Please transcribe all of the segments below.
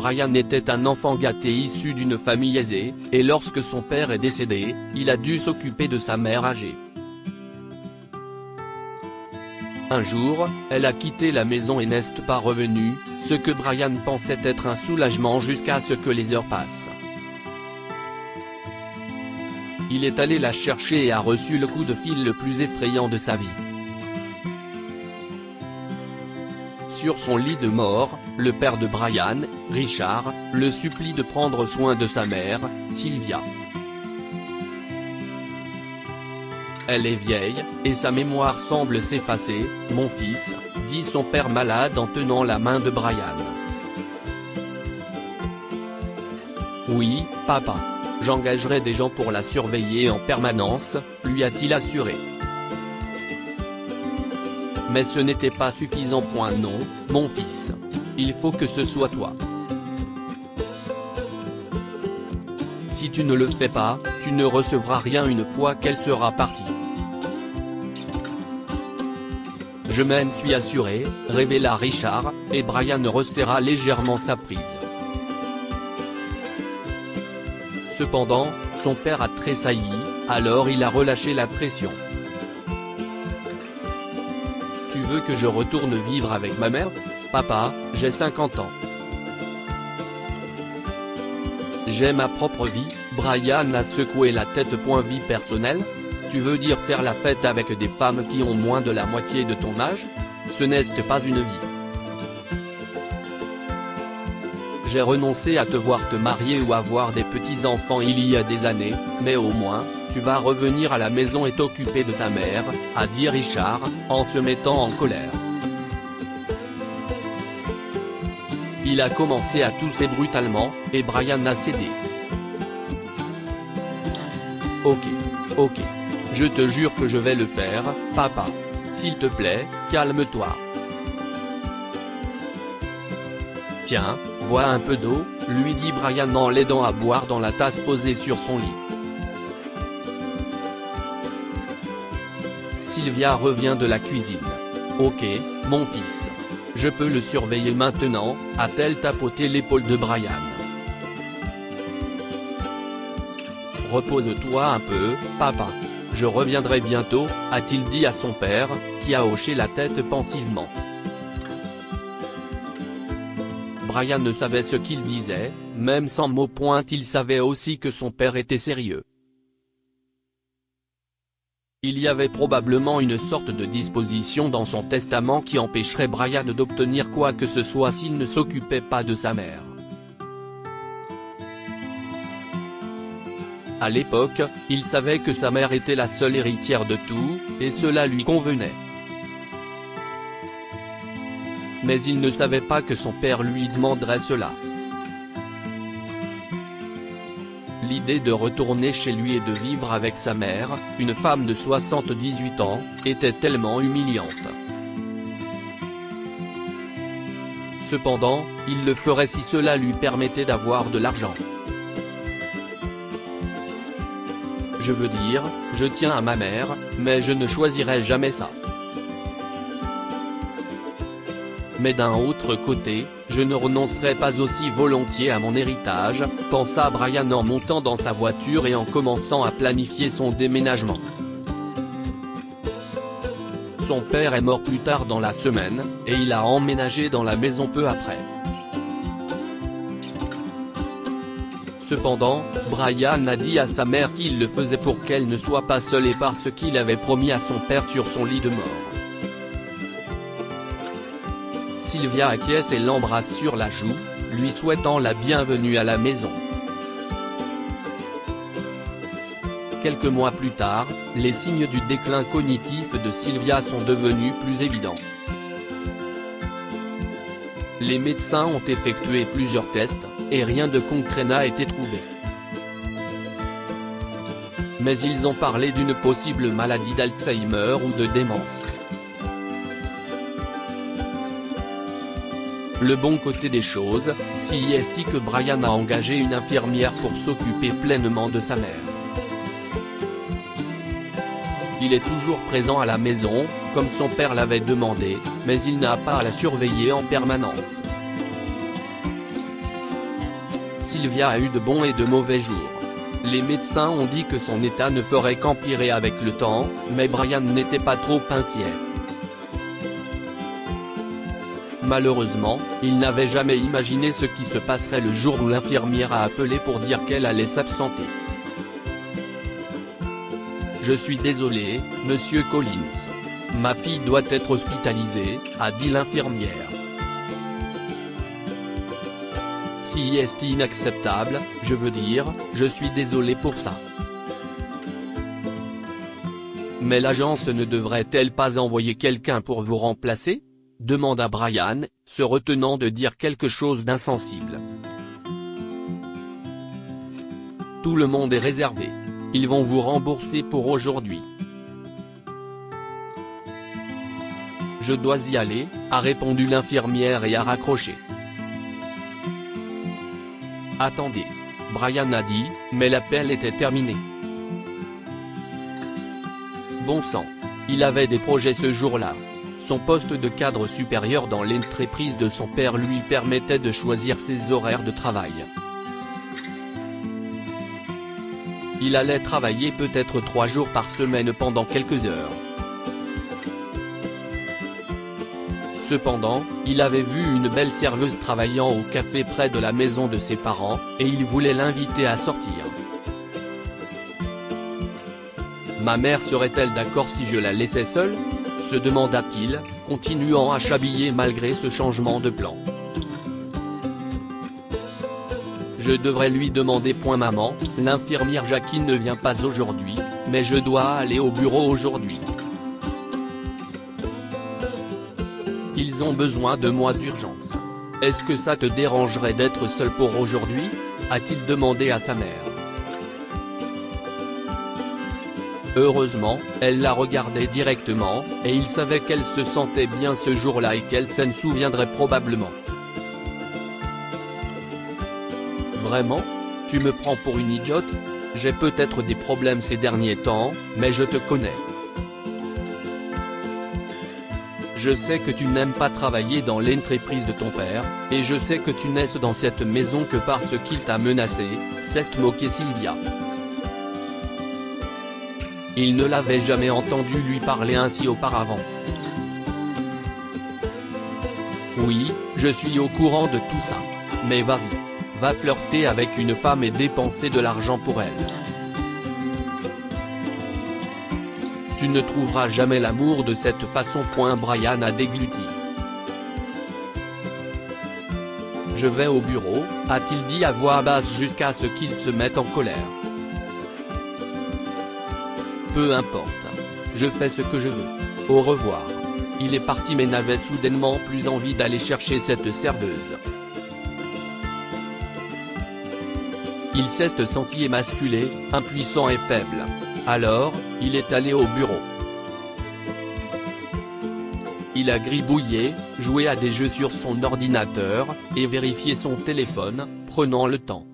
Brian était un enfant gâté issu d'une famille aisée, et lorsque son père est décédé, il a dû s'occuper de sa mère âgée. Un jour, elle a quitté la maison et n'est pas revenue, ce que Brian pensait être un soulagement jusqu'à ce que les heures passent. Il est allé la chercher et a reçu le coup de fil le plus effrayant de sa vie. Sur son lit de mort, le père de Brian, Richard, le supplie de prendre soin de sa mère, Sylvia. Elle est vieille, et sa mémoire semble s'effacer, « Mon fils », dit son père malade en tenant la main de Brian. « Oui, papa. J'engagerai des gens pour la surveiller en permanence », lui a-t-il assuré. Mais ce n'était pas suffisant. Non, mon fils. Il faut que ce soit toi. Si tu ne le fais pas, tu ne recevras rien une fois qu'elle sera partie. Je m'en suis assuré, révéla Richard, et Brian resserra légèrement sa prise. Cependant, son père a tressailli, alors il a relâché la pression. Tu veux que je retourne vivre avec ma mère? Papa, j'ai 50 ans. J'ai ma propre vie. Brian a secoué la tête. Vie personnelle? Tu veux dire faire la fête avec des femmes qui ont moins de la moitié de ton âge? Ce n'est pas une vie. J'ai renoncé à te voir te marier ou avoir des petits-enfants il y a des années, mais au moins, tu vas revenir à la maison et t'occuper de ta mère, a dit Richard, en se mettant en colère. Il a commencé à tousser brutalement, et Brian a cédé. Ok. Je te jure que je vais le faire, papa. S'il te plaît, calme-toi. Tiens, bois un peu d'eau, lui dit Brian en l'aidant à boire dans la tasse posée sur son lit. Sylvia revient de la cuisine. Ok, mon fils. Je peux le surveiller maintenant, a-t-elle tapoté l'épaule de Brian. Repose-toi un peu, papa. Je reviendrai bientôt, a-t-il dit à son père, qui a hoché la tête pensivement. Brian ne savait ce qu'il disait, même sans mots. Il savait aussi que son père était sérieux. Il y avait probablement une sorte de disposition dans son testament qui empêcherait Brian d'obtenir quoi que ce soit s'il ne s'occupait pas de sa mère. À l'époque, il savait que sa mère était la seule héritière de tout, et cela lui convenait. Mais il ne savait pas que son père lui demanderait cela. L'idée de retourner chez lui et de vivre avec sa mère, une femme de 78 ans, était tellement humiliante. Cependant, il le ferait si cela lui permettait d'avoir de l'argent. Je veux dire, je tiens à ma mère, mais je ne choisirai jamais ça. Mais d'un autre côté, je ne renoncerai pas aussi volontiers à mon héritage, pensa Brian en montant dans sa voiture et en commençant à planifier son déménagement. Son père est mort plus tard dans la semaine, et il a emménagé dans la maison peu après. Cependant, Brian a dit à sa mère qu'il le faisait pour qu'elle ne soit pas seule et parce qu'il avait promis à son père sur son lit de mort. Sylvia acquiesce et l'embrasse sur la joue, lui souhaitant la bienvenue à la maison. Quelques mois plus tard, les signes du déclin cognitif de Sylvia sont devenus plus évidents. Les médecins ont effectué plusieurs tests, et rien de concret n'a été trouvé. Mais ils ont parlé d'une possible maladie d'Alzheimer ou de démence. Le bon côté des choses, c'est que Brian a engagé une infirmière pour s'occuper pleinement de sa mère. Il est toujours présent à la maison, comme son père l'avait demandé, mais il n'a pas à la surveiller en permanence. Sylvia a eu de bons et de mauvais jours. Les médecins ont dit que son état ne ferait qu'empirer avec le temps, mais Brian n'était pas trop inquiet. Malheureusement, il n'avait jamais imaginé ce qui se passerait le jour où l'infirmière a appelé pour dire qu'elle allait s'absenter. « Je suis désolé, monsieur Collins. Ma fille doit être hospitalisée », a dit l'infirmière. « Si est inacceptable, je veux dire, je suis désolé pour ça. Mais l'agence ne devrait-elle pas envoyer quelqu'un pour vous remplacer ?» demanda Brian, se retenant de dire quelque chose d'insensible. « Tout le monde est réservé. Ils vont vous rembourser pour aujourd'hui. » « Je dois y aller », a répondu l'infirmière et a raccroché. « Attendez. » Brian a dit, mais l'appel était terminé. Bon sang. Il avait des projets ce jour-là. Son poste de cadre supérieur dans l'entreprise de son père lui permettait de choisir ses horaires de travail. Il allait travailler peut-être 3 jours par semaine pendant quelques heures. Cependant, il avait vu une belle serveuse travaillant au café près de la maison de ses parents, et il voulait l'inviter à sortir. « Ma mère serait-elle d'accord si je la laissais seule ?» se demanda-t-il, continuant à s'habiller malgré ce changement de plan. « Je devrais lui demander. Maman, l'infirmière Jackie ne vient pas aujourd'hui, mais je dois aller au bureau aujourd'hui. Ils ont besoin de moi d'urgence. Est-ce que ça te dérangerait d'être seul pour aujourd'hui ?» a-t-il demandé à sa mère. Heureusement, elle la regardait directement, et il savait qu'elle se sentait bien ce jour-là et qu'elle s'en souviendrait probablement. « Vraiment ? Tu me prends pour une idiote ? J'ai peut-être des problèmes ces derniers temps, mais je te connais. Je sais que tu n'aimes pas travailler dans l'entreprise de ton père, et je sais que tu n'es dans cette maison que parce qu'il t'a menacé, » s'est moquée Sylvia. Il ne l'avait jamais entendu lui parler ainsi auparavant. « Oui, je suis au courant de tout ça. Mais vas-y. Va flirter avec une femme et dépenser de l'argent pour elle. Tu ne trouveras jamais l'amour de cette façon. » Brian a dégluti. « Je vais au bureau, » a-t-il dit à voix basse jusqu'à ce qu'il se mette en colère. « Peu importe. Je fais ce que je veux. Au revoir. » Il est parti mais n'avait soudainement plus envie d'aller chercher cette serveuse. Il s'est senti émasculé, impuissant et faible. Alors, il est allé au bureau. Il a gribouillé, joué à des jeux sur son ordinateur, et vérifié son téléphone, prenant le temps.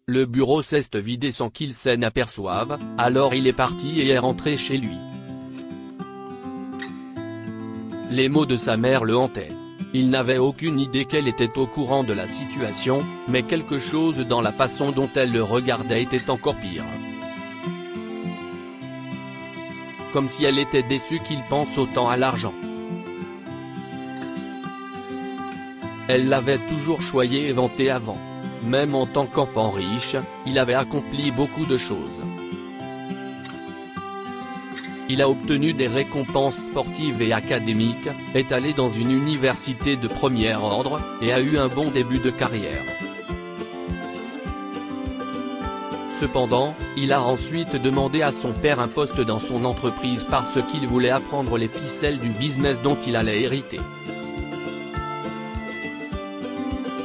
Le bureau s'est vidé sans qu'il s'en aperçoive, alors il est parti et est rentré chez lui. Les mots de sa mère le hantaient. Il n'avait aucune idée qu'elle était au courant de la situation, mais quelque chose dans la façon dont elle le regardait était encore pire. Comme si elle était déçue qu'il pense autant à l'argent. Elle l'avait toujours choyé et vanté avant. Même en tant qu'enfant riche, il avait accompli beaucoup de choses. Il a obtenu des récompenses sportives et académiques, est allé dans une université de premier ordre, et a eu un bon début de carrière. Cependant, il a ensuite demandé à son père un poste dans son entreprise parce qu'il voulait apprendre les ficelles du business dont il allait hériter.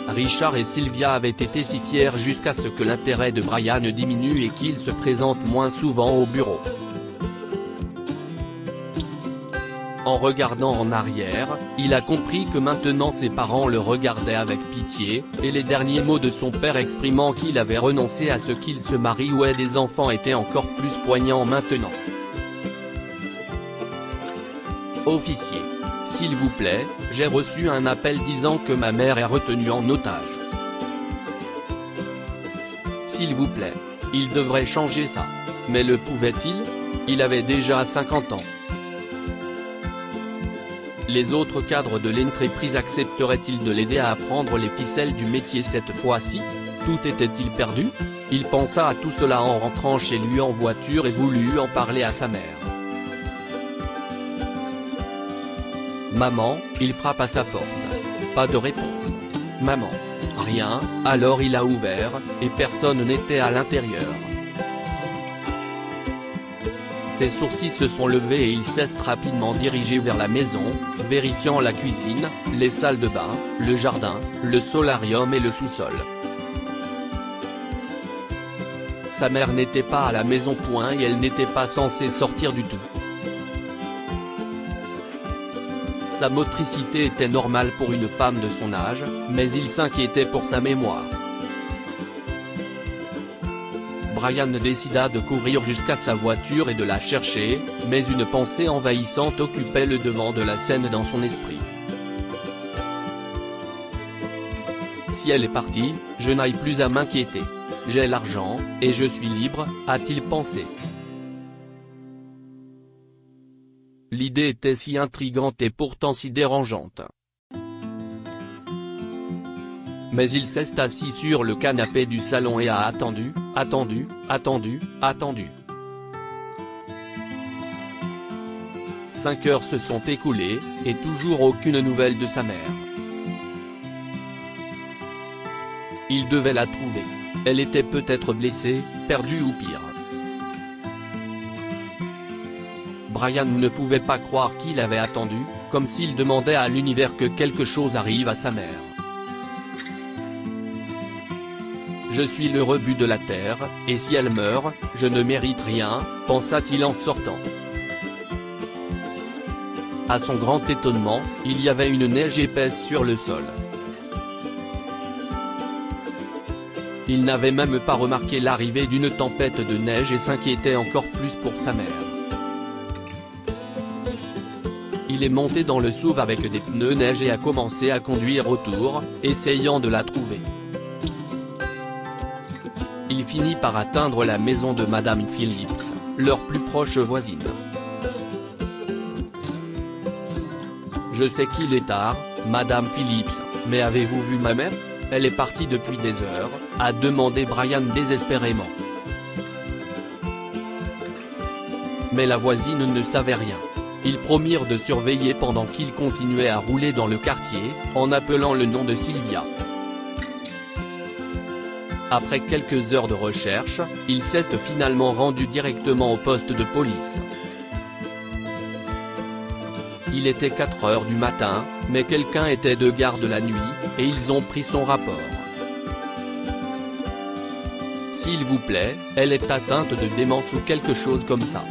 Richard et Sylvia avaient été si fiers jusqu'à ce que l'intérêt de Brian diminue et qu'il se présente moins souvent au bureau. En regardant en arrière, il a compris que maintenant ses parents le regardaient avec pitié, et les derniers mots de son père exprimant qu'il avait renoncé à ce qu'il se marie ou ait des enfants étaient encore plus poignants maintenant. Officier. S'il vous plaît, j'ai reçu un appel disant que ma mère est retenue en otage. S'il vous plaît. Il devrait changer ça. Mais le pouvait-il? Il avait déjà 50 ans. Les autres cadres de l'entreprise accepteraient-ils de l'aider à apprendre les ficelles du métier cette fois-ci? Tout était-il perdu? Il pensa à tout cela en rentrant chez lui en voiture et voulut en parler à sa mère. Maman, il frappe à sa porte. Pas de réponse. Maman. Rien, alors il a ouvert, et personne n'était à l'intérieur. Ses sourcils se sont levés et il s'est rapidement dirigé vers la maison, vérifiant la cuisine, les salles de bain, le jardin, le solarium et le sous-sol. Sa mère n'était pas à la maison et elle n'était pas censée sortir du tout. Sa motricité était normale pour une femme de son âge, mais il s'inquiétait pour sa mémoire. Brian décida de courir jusqu'à sa voiture et de la chercher, mais une pensée envahissante occupait le devant de la scène dans son esprit. Si elle est partie, je n'aille plus à m'inquiéter. J'ai l'argent, et je suis libre, a-t-il pensé. L'idée était si intrigante et pourtant si dérangeante. Mais il s'est assis sur le canapé du salon et a attendu, attendu, attendu, attendu. 5 heures se sont écoulées, et toujours aucune nouvelle de sa mère. Il devait la trouver. Elle était peut-être blessée, perdue ou pire. Brian ne pouvait pas croire qu'il avait attendu, comme s'il demandait à l'univers que quelque chose arrive à sa mère. Je suis le rebut de la terre, et si elle meurt, je ne mérite rien, pensa-t-il en sortant. À son grand étonnement, il y avait une neige épaisse sur le sol. Il n'avait même pas remarqué l'arrivée d'une tempête de neige et s'inquiétait encore plus pour sa mère. Il est monté dans le SUV avec des pneus neige et a commencé à conduire autour, essayant de la trouver. Il finit par atteindre la maison de Madame Phillips, leur plus proche voisine. Je sais qu'il est tard, Madame Phillips, mais avez-vous vu ma mère? Elle est partie depuis des heures, a demandé Brian désespérément. Mais la voisine ne savait rien. Ils promirent de surveiller pendant qu'il continuait à rouler dans le quartier, en appelant le nom de Sylvia. Après quelques heures de recherche, il s'est finalement rendu directement au poste de police. Il était 4 heures du matin, mais quelqu'un était de garde la nuit, et ils ont pris son rapport. S'il vous plaît, elle est atteinte de démence ou quelque chose comme ça.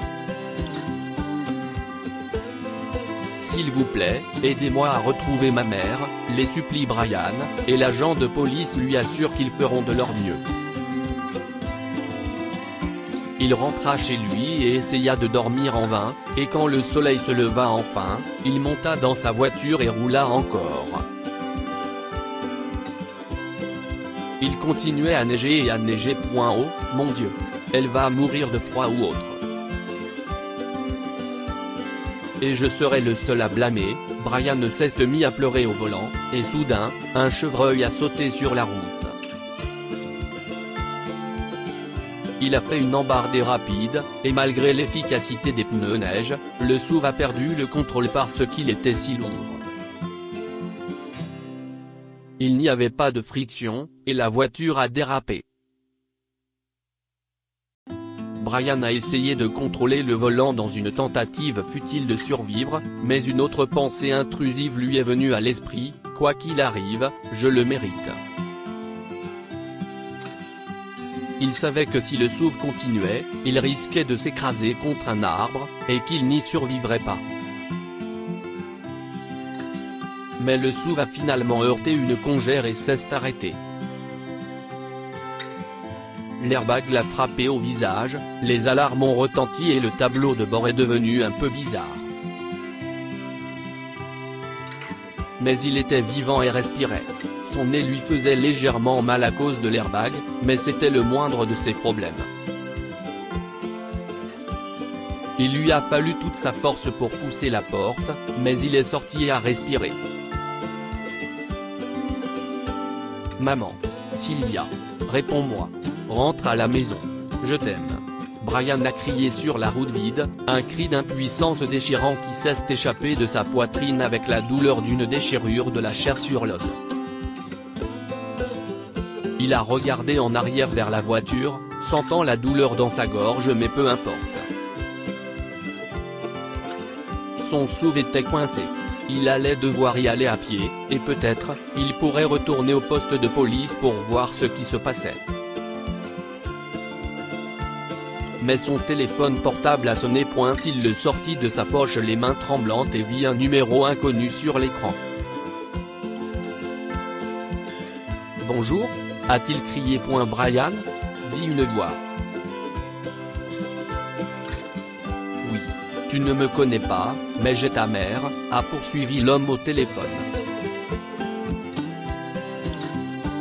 S'il vous plaît, aidez-moi à retrouver ma mère, les supplie Brian, et l'agent de police lui assure qu'ils feront de leur mieux. Il rentra chez lui et essaya de dormir en vain, et quand le soleil se leva enfin, il monta dans sa voiture et roula encore. Il continuait à neiger et à neiger. Oh, mon Dieu! Elle va mourir de froid ou autre. Et je serai le seul à blâmer, Brian s'est mis à pleurer au volant, et soudain, un chevreuil a sauté sur la route. Il a fait une embardée rapide, et malgré l'efficacité des pneus neige, le SUV a perdu le contrôle parce qu'il était si lourd. Il n'y avait pas de friction, et la voiture a dérapé. Brian a essayé de contrôler le volant dans une tentative futile de survivre, mais une autre pensée intrusive lui est venue à l'esprit, quoi qu'il arrive, je le mérite. Il savait que si le SUV continuait, il risquait de s'écraser contre un arbre, et qu'il n'y survivrait pas. Mais le SUV a finalement heurté une congère et s'est arrêté. L'airbag l'a frappé au visage, les alarmes ont retenti et le tableau de bord est devenu un peu bizarre. mais il était vivant et respirait. Son nez lui faisait légèrement mal à cause de l'airbag, mais c'était le moindre de ses problèmes. Il lui a fallu toute sa force pour pousser la porte, mais il est sorti et a respiré. Maman. Sylvia. Réponds-moi. Rentre à la maison. Je t'aime. Brian a crié sur la route vide, un cri d'impuissance déchirant qui s'est échappé de sa poitrine avec la douleur d'une déchirure de la chair sur l'os. Il a regardé en arrière vers la voiture, sentant la douleur dans sa gorge mais peu importe. Son SUV était coincé. Il allait devoir y aller à pied, et peut-être, il pourrait retourner au poste de police pour voir ce qui se passait. Mais son téléphone portable a sonné. Il le sortit de sa poche les mains tremblantes et vit un numéro inconnu sur l'écran. Bonjour, a-t-il crié. Brian, dit une voix. Oui. Tu ne me connais pas, mais j'ai ta mère, a poursuivi l'homme au téléphone.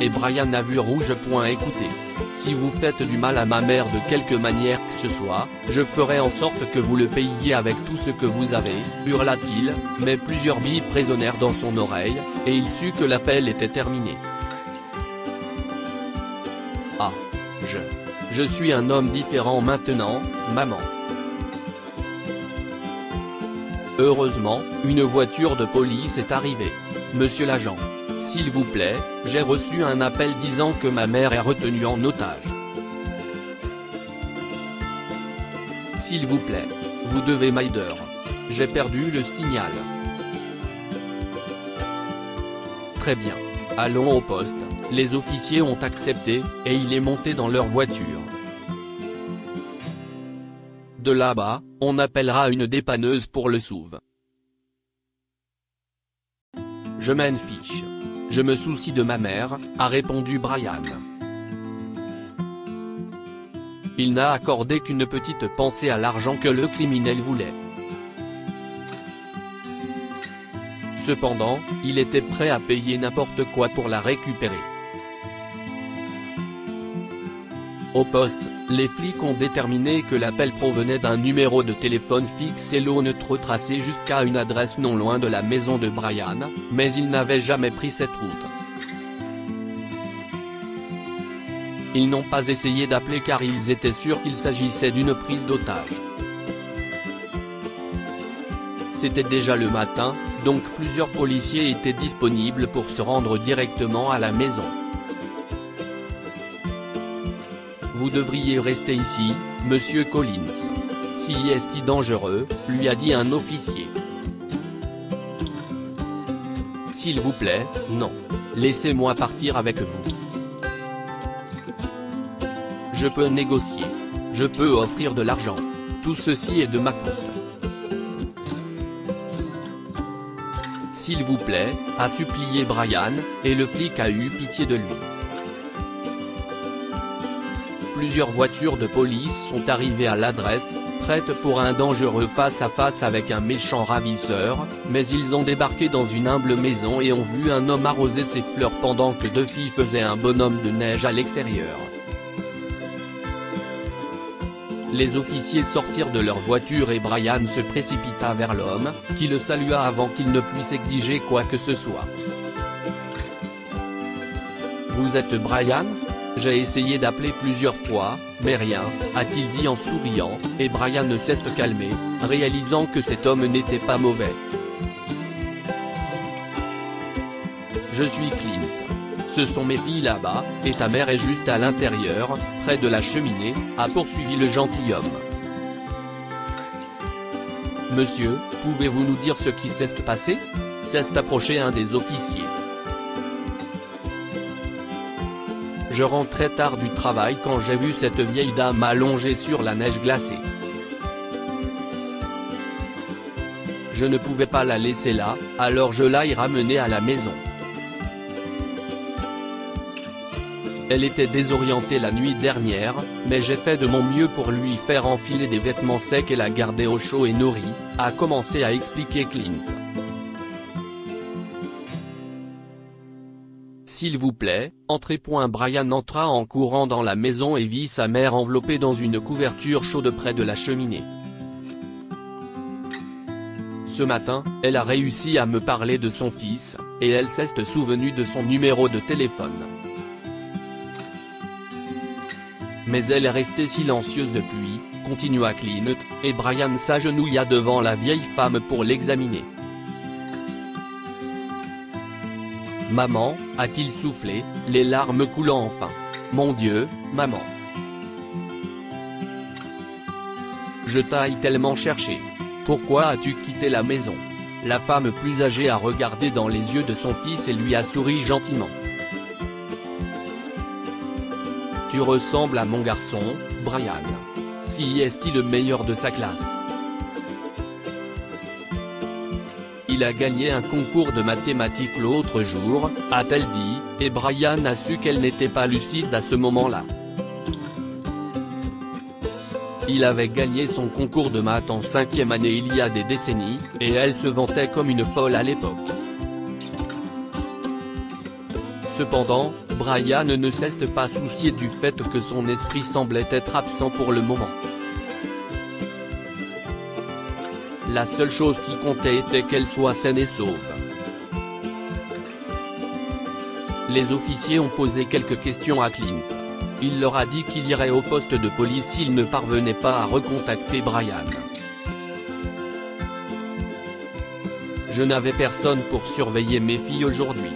Et Brian a vu rouge. Écoutez. Si vous faites du mal à ma mère de quelque manière que ce soit, je ferai en sorte que vous le payiez avec tout ce que vous avez, hurla-t-il, mais plusieurs billes résonnèrent dans son oreille, et il sut que l'appel était terminé. Ah. Je suis un homme différent maintenant, maman. Heureusement, une voiture de police est arrivée. Monsieur l'agent. S'il vous plaît, j'ai reçu un appel disant que ma mère est retenue en otage. S'il vous plaît. Vous devez m'aider. J'ai perdu le signal. Très bien. Allons au poste. Les officiers ont accepté, et il est monté dans leur voiture. De là-bas, on appellera une dépanneuse pour le SUV. Je m'en fiche. Je me soucie de ma mère, a répondu Brian. Il n'a accordé qu'une petite pensée à l'argent que le criminel voulait. Cependant, il était prêt à payer n'importe quoi pour la récupérer. Au poste, les flics ont déterminé que l'appel provenait d'un numéro de téléphone fixe et l'on tracé jusqu'à une adresse non loin de la maison de Brian, mais ils n'avaient jamais pris cette route. Ils n'ont pas essayé d'appeler car ils étaient sûrs qu'il s'agissait d'une prise d'otage. C'était déjà le matin, donc plusieurs policiers étaient disponibles pour se rendre directement à la maison. Vous devriez rester ici, monsieur Collins. Si est dangereux, lui a dit un officier. S'il vous plaît, non. Laissez-moi partir avec vous. Je peux négocier. Je peux offrir de l'argent. Tout ceci est de ma faute. S'il vous plaît, a supplié Brian, et le flic a eu pitié de lui. Plusieurs voitures de police sont arrivées à l'adresse, prêtes pour un dangereux face-à-face avec un méchant ravisseur, mais ils ont débarqué dans une humble maison et ont vu un homme arroser ses fleurs pendant que deux filles faisaient un bonhomme de neige à l'extérieur. Les officiers sortirent de leur voiture et Brian se précipita vers l'homme, qui le salua avant qu'il ne puisse exiger quoi que ce soit. Vous êtes Brian ? J'ai essayé d'appeler plusieurs fois, mais rien, a-t-il dit en souriant, et Brian s'est calmé, réalisant que cet homme n'était pas mauvais. Je suis Clint. Ce sont mes filles là-bas, et ta mère est juste à l'intérieur, près de la cheminée, a poursuivi le gentilhomme. Monsieur, pouvez-vous nous dire ce qui s'est passé ? S'est approché un des officiers. Je rentrais tard du travail quand j'ai vu cette vieille dame allongée sur la neige glacée. Je ne pouvais pas la laisser là, alors je l'ai ramenée à la maison. Elle était désorientée la nuit dernière, mais j'ai fait de mon mieux pour lui faire enfiler des vêtements secs et la garder au chaud et nourrie, a commencé à expliquer Clint. s'il vous plaît, entrez. » Brian entra en courant dans la maison et vit sa mère enveloppée dans une couverture chaude près de la cheminée. Ce matin, elle a réussi à me parler de son fils, et elle s'est souvenue de son numéro de téléphone. Mais elle est restée silencieuse depuis, continua Clint, et Brian s'agenouilla devant la vieille femme pour l'examiner. « Maman » a-t-il soufflé, les larmes coulant enfin. « Mon Dieu, maman. Je t'ai tellement cherché. Pourquoi as-tu quitté la maison ?» La femme plus âgée a regardé dans les yeux de son fils et lui a souri gentiment. « Tu ressembles à mon garçon, Brian. Si est-il le meilleur de sa classe. Il a gagné un concours de mathématiques l'autre jour, a-t-elle dit, et Brian a su qu'elle n'était pas lucide à ce moment-là. Il avait gagné son concours de maths en 5e année il y a des décennies, et elle se vantait comme une folle à l'époque. Cependant, Brian ne s'est pas soucié du fait que son esprit semblait être absent pour le moment. La seule chose qui comptait était qu'elle soit saine et sauve. Les officiers ont posé quelques questions à Clint. Il leur a dit qu'il irait au poste de police s'il ne parvenait pas à recontacter Brian. « Je n'avais personne pour surveiller mes filles aujourd'hui.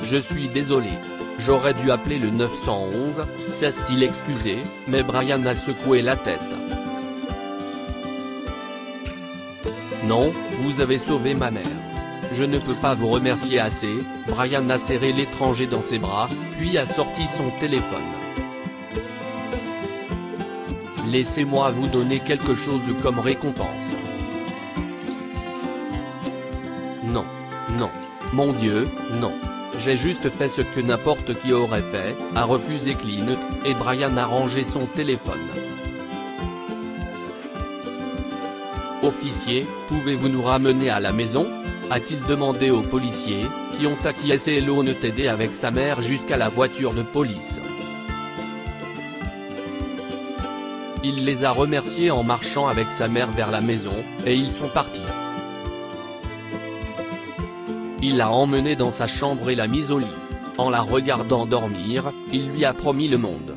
Je suis désolé. J'aurais dû appeler le 911, s'est-il excusé, mais Brian a secoué la tête. Non, vous avez sauvé ma mère. Je ne peux pas vous remercier assez. » Brian a serré l'étranger dans ses bras, puis a sorti son téléphone. « Laissez-moi vous donner quelque chose comme récompense. » « Non. Non. Mon Dieu, non. J'ai juste fait ce que n'importe qui aurait fait, » a refusé Clint, et Brian a rangé son téléphone. « Officier, pouvez-vous nous ramener à la maison ?» a-t-il demandé aux policiers, qui ont acquiescé et l'ont aidé avec sa mère jusqu'à la voiture de police. Il les a remerciés en marchant avec sa mère vers la maison, et ils sont partis. Il l'a emmenée dans sa chambre et l'a mise au lit. En la regardant dormir, il lui a promis le monde.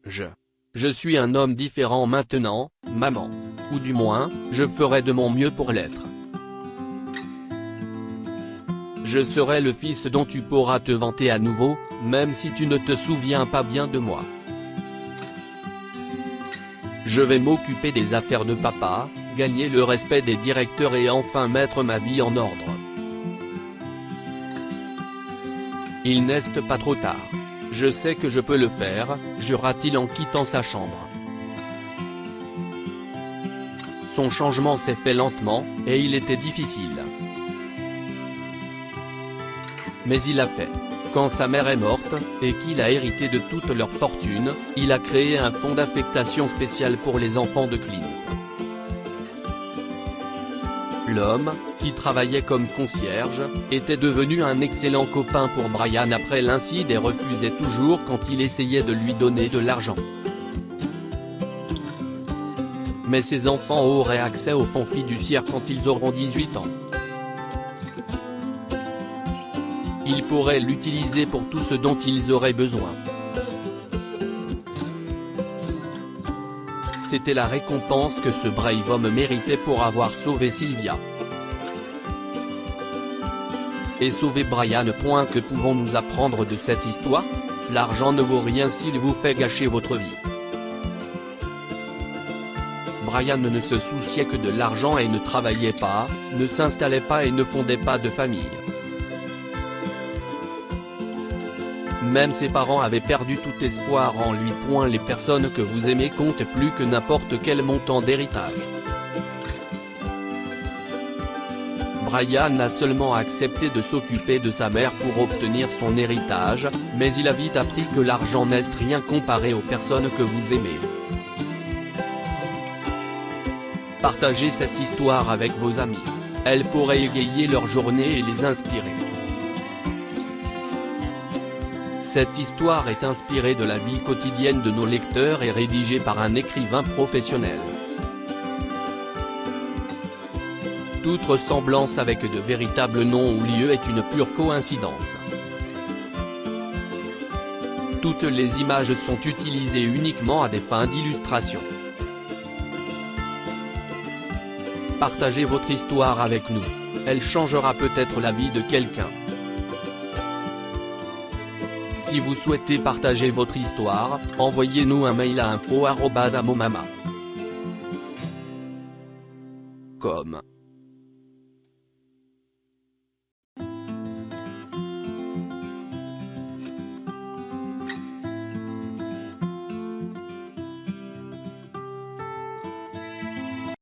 Je suis un homme différent maintenant, maman. Ou du moins, je ferai de mon mieux pour l'être. Je serai le fils dont tu pourras te vanter à nouveau, même si tu ne te souviens pas bien de moi. Je vais m'occuper des affaires de papa, gagner le respect des directeurs et enfin mettre ma vie en ordre. Il n'est pas trop tard. Je sais que je peux le faire, jura-t-il en quittant sa chambre. Son changement s'est fait lentement, et il était difficile. Mais il l'a fait. Quand sa mère est morte, et qu'il a hérité de toute leur fortune, il a créé un fonds d'affectation spécial pour les enfants de Clint. L'homme, qui travaillait comme concierge, était devenu un excellent copain pour Brian après l'incident et refusait toujours quand il essayait de lui donner de l'argent. Mais ses enfants auraient accès au fonds fiduciaire quand ils auront 18 ans. Ils pourraient l'utiliser pour tout ce dont ils auraient besoin. C'était la récompense que ce brave homme méritait pour avoir sauvé Sylvia. Et sauver Brian. Que pouvons-nous apprendre de cette histoire? L'argent ne vaut rien s'il vous fait gâcher votre vie. Brian ne se souciait que de l'argent et ne travaillait pas, ne s'installait pas et ne fondait pas de famille. Même ses parents avaient perdu tout espoir en lui. Les personnes que vous aimez comptent plus que n'importe quel montant d'héritage. Brian a seulement accepté de s'occuper de sa mère pour obtenir son héritage, mais il a vite appris que l'argent n'est rien comparé aux personnes que vous aimez. Partagez cette histoire avec vos amis. Elle pourrait égayer leur journée et les inspirer. Cette histoire est inspirée de la vie quotidienne de nos lecteurs et rédigée par un écrivain professionnel. Toute ressemblance avec de véritables noms ou lieux est une pure coïncidence. Toutes les images sont utilisées uniquement à des fins d'illustration. Partagez votre histoire avec nous. Elle changera peut-être la vie de quelqu'un. Si vous souhaitez partager votre histoire, envoyez-nous un mail à info@amomama.com.